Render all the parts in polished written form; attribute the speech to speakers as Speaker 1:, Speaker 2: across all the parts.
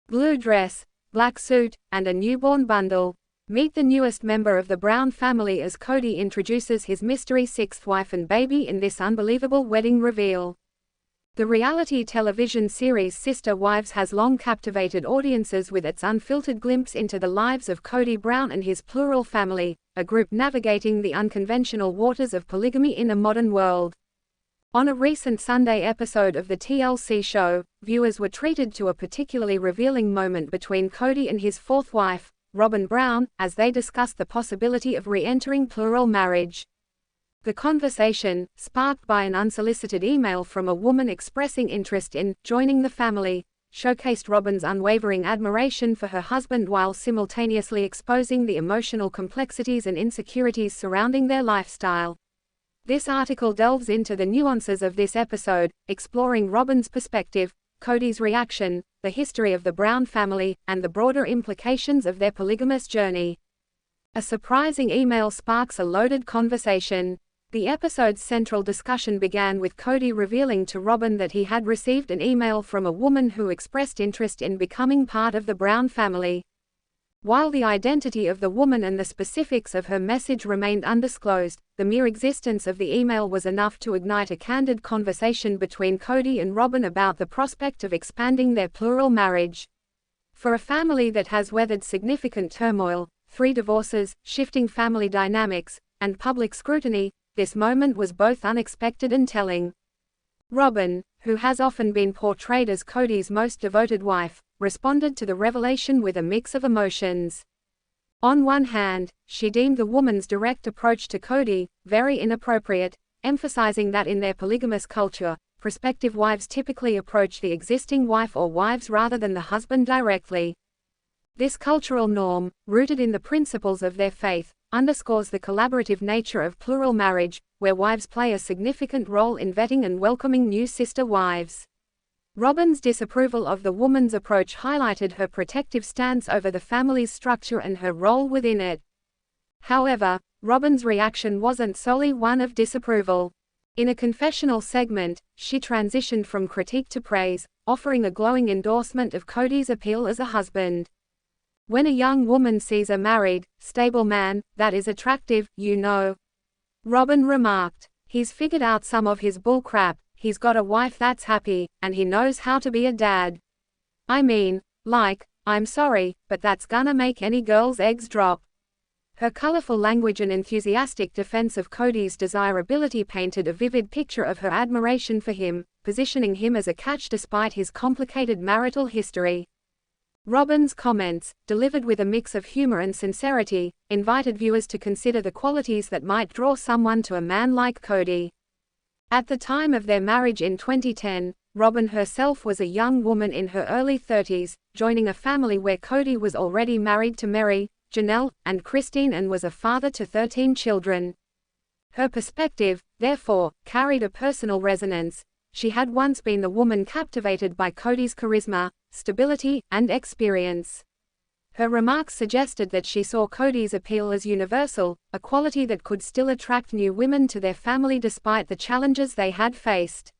Speaker 1: blue dress, black suit, and a newborn bundle. Meet the newest member of the Brown family as Kody introduces his mystery sixth wife and baby in this unbelievable wedding reveal. The reality television series Sister Wives has long captivated audiences with its unfiltered glimpse into the lives of Kody Brown and his plural family, a group navigating the unconventional waters of polygamy in a modern world. On a recent Sunday episode of the TLC show, viewers were treated to a particularly revealing moment between Kody and his fourth wife, Robyn Brown, as they discussed the possibility of re-entering plural marriage. The conversation, sparked by an unsolicited email from a woman expressing interest in joining the family, showcased Robyn's unwavering admiration for her husband while simultaneously exposing the emotional complexities and insecurities surrounding their lifestyle. This article delves into the nuances of this episode, exploring Robyn's perspective, Kody's reaction, the history of the Brown family, and the broader implications of their polygamous journey. A surprising email sparks a loaded conversation. The episode's central discussion began with Kody revealing to Robyn that he had received an email from a woman who expressed interest in becoming part of the Brown family. While the identity of the woman and the specifics of her message remained undisclosed, the mere existence of the email was enough to ignite a candid conversation between Kody and Robyn about the prospect of expanding their plural marriage. For a family that has weathered significant turmoil, 3 divorces, shifting family dynamics, and public scrutiny, this moment was both unexpected and telling. Robyn, who has often been portrayed as Kody's most devoted wife, responded to the revelation with a mix of emotions. On one hand, she deemed the woman's direct approach to Kody very inappropriate, emphasizing that in their polygamous culture, prospective wives typically approach the existing wife or wives rather than the husband directly. This cultural norm, rooted in the principles of their faith, underscores the collaborative nature of plural marriage, where wives play a significant role in vetting and welcoming new sister wives. Robyn's disapproval of the woman's approach highlighted her protective stance over the family's structure and her role within it. However, Robyn's reaction wasn't solely one of disapproval. In a confessional segment, she transitioned from critique to praise, offering a glowing endorsement of Kody's appeal as a husband. "When a young woman sees a married, stable man, that is attractive, you know," Robyn remarked. "He's figured out some of his bull crap. He's got a wife that's happy, and he knows how to be a dad. I mean, like, I'm sorry, but that's gonna make any girl's eggs drop." Her colorful language and enthusiastic defense of Kody's desirability painted a vivid picture of her admiration for him, positioning him as a catch despite his complicated marital history. Robyn's comments, delivered with a mix of humor and sincerity, invited viewers to consider the qualities that might draw someone to a man like Kody. At the time of their marriage in 2010, Robyn herself was a young woman in her early 30s, joining a family where Kody was already married to Mary, Janelle, and Christine and was a father to 13 children. Her perspective, therefore, carried a personal resonance. She had once been the woman captivated by Kody's charisma, stability, and experience. Her remarks suggested that she saw Kody's appeal as universal, a quality that could still attract new women to their family despite the challenges they had faced.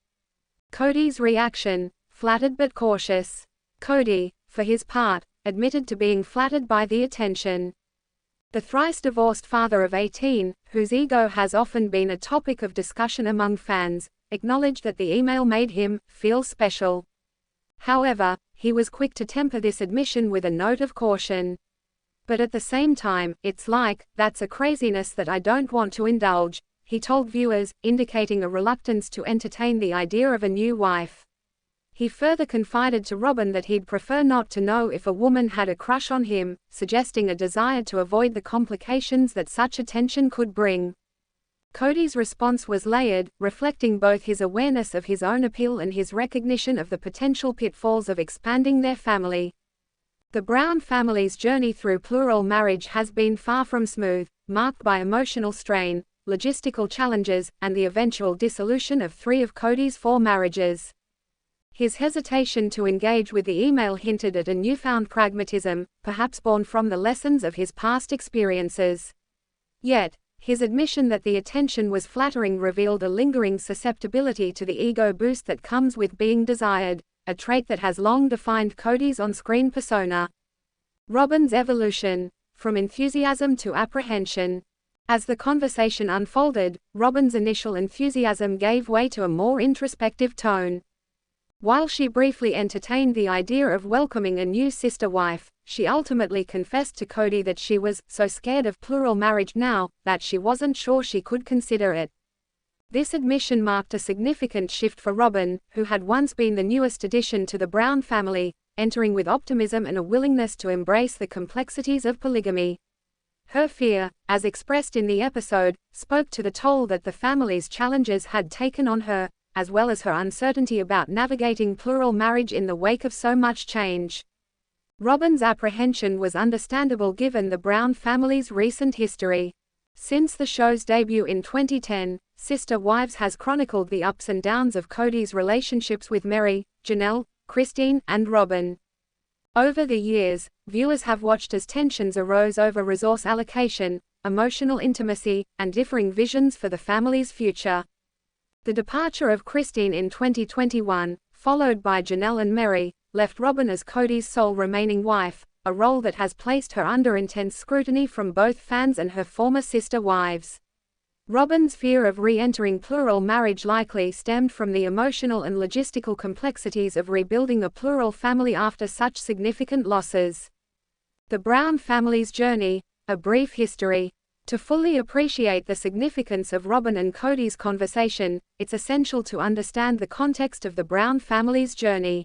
Speaker 1: Kody's reaction, flattered but cautious. Kody, for his part, admitted to being flattered by the attention. The thrice-divorced father of 18, whose ego has often been a topic of discussion among fans, acknowledged that the email made him feel special. However, he was quick to temper this admission with a note of caution. "But at the same time, it's like, that's a craziness that I don't want to indulge," he told viewers, indicating a reluctance to entertain the idea of a new wife. He further confided to Robyn that he'd prefer not to know if a woman had a crush on him, suggesting a desire to avoid the complications that such attention could bring. Kody's response was layered, reflecting both his awareness of his own appeal and his recognition of the potential pitfalls of expanding their family. The Brown family's journey through plural marriage has been far from smooth, marked by emotional strain, logistical challenges, and the eventual dissolution of 3 of Kody's 4 marriages. His hesitation to engage with the email hinted at a newfound pragmatism, perhaps born from the lessons of his past experiences. Yet, his admission that the attention was flattering revealed a lingering susceptibility to the ego boost that comes with being desired. a trait that has long defined Kody's on-screen persona. Robyn's evolution, from enthusiasm to apprehension. As the conversation unfolded, Robyn's initial enthusiasm gave way to a more introspective tone. While she briefly entertained the idea of welcoming a new sister wife, she ultimately confessed to Kody that she was so scared of plural marriage now that she wasn't sure she could consider it. This admission marked a significant shift for Robyn, who had once been the newest addition to the Brown family, entering with optimism and a willingness to embrace the complexities of polygamy. Her fear, as expressed in the episode, spoke to the toll that the family's challenges had taken on her, as well as her uncertainty about navigating plural marriage in the wake of so much change. Robyn's apprehension was understandable given the Brown family's recent history. Since the show's debut in 2010, Sister Wives has chronicled the ups and downs of Kody's relationships with Meri, Janelle, Christine, and Robyn. Over the years, viewers have watched as tensions arose over resource allocation, emotional intimacy, and differing visions for the family's future. The departure of Christine in 2021, followed by Janelle and Meri, left Robyn as Kody's sole remaining wife, a role that has placed her under intense scrutiny from both fans and her former sister wives. Robyn's fear of re-entering plural marriage likely stemmed from the emotional and logistical complexities of rebuilding a plural family after such significant losses. The Brown family's journey, a brief history. To fully appreciate the significance of Robyn and Kody's conversation, it's essential to understand the context of the Brown family's journey.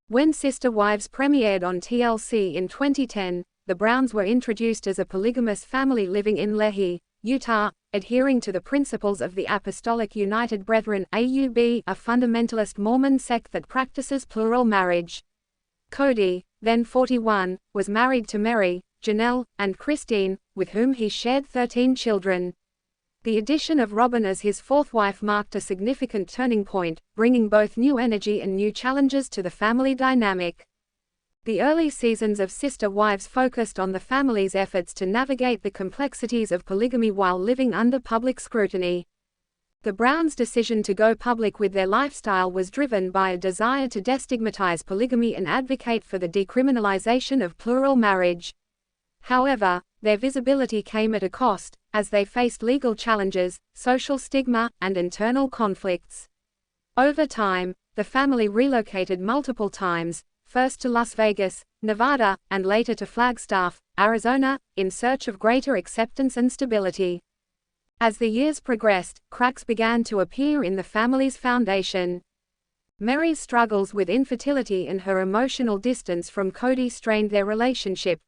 Speaker 1: When Sister Wives premiered on TLC in 2010, the Browns were introduced as a polygamous family living in Lehi, Utah, adhering to the principles of the Apostolic United Brethren (AUB), a fundamentalist Mormon sect that practices plural marriage. Kody, then 41, was married to Meri, Janelle, and Christine, with whom he shared 13 children. The addition of Robyn as his fourth wife marked a significant turning point, bringing both new energy and new challenges to the family dynamic. The early seasons of Sister Wives focused on the family's efforts to navigate the complexities of polygamy while living under public scrutiny. The Browns' decision to go public with their lifestyle was driven by a desire to destigmatize polygamy and advocate for the decriminalization of plural marriage. However, their visibility came at a cost, as they faced legal challenges, social stigma, and internal conflicts. Over time, the family relocated multiple times, first to Las Vegas, Nevada, and later to Flagstaff, Arizona, in search of greater acceptance and stability. As the years progressed, cracks began to appear in the family's foundation. Meri's struggles with infertility and her emotional distance from Kody strained their relationship,